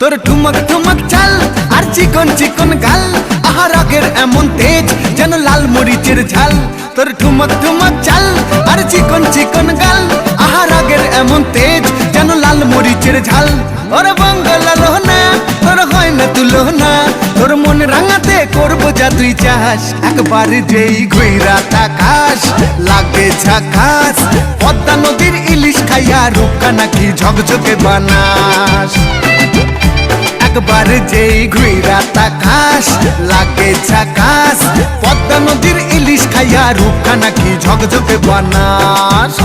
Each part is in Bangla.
তোর ঠুমক ঠুমক চাল আর চিকন চিকন গাল, আহা রাগের এমন তেজ যেন লাল মরিচের ঝাল। তোর ঠুমক ঠুমক চাল আর চিকন চিকন গাল, আহা রাগের এমন তেজ যেন লাল মরিচের ঝাল। ওরে বাঙ্গালা লোহনা তোর হয় না তুলনা, তোর মন রাঙাতে করবো যা তুই চাস। একবার যেই ঘুইরা তাকাস লাগে ঝাকাস, পদ্মা নদীর ইলিশ খাইয়া রূপকা নাকি ঝকঝকে বানাস। একবার যেই ঘুইরা তাকাস লাগে ঝাকাস, পদ্মা নদীর ইলিশ খাইয়া রূপকা নাকি ঝকঝকে বানাস।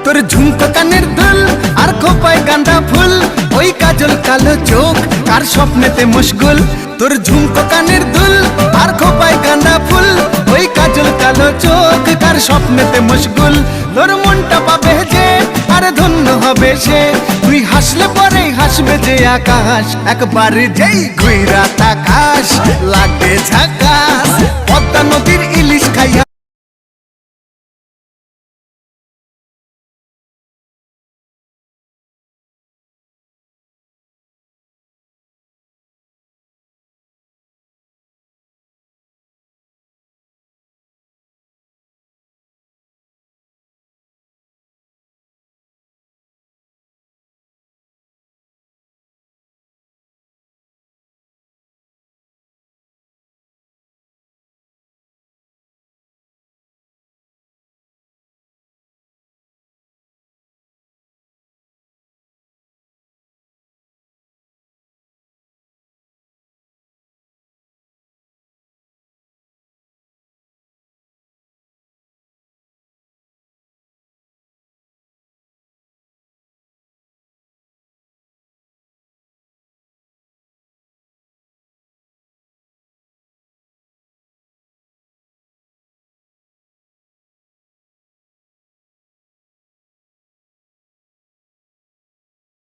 তোর ঝুমকো কানের দুল আর খোপায় গাঁদা ফুল, ওই কাজল কালো চোখ কার স্বপ্নেতে মশগুল। তোর ঝুমকো কানের দুল আর খোপায় গাঁদা ফুল, ওই কাজল কালো চোখ কার স্বপ্নেতে মশগুল। তোর মনটা পাবে যে আর ধন্য হবে সে, তুই হাসলে পরেই হাসবে যে আকাশ। একবার যেই ঘুইরা তাকাস লাগে ঝাকাস, পদ্মা নদীর ইলিশ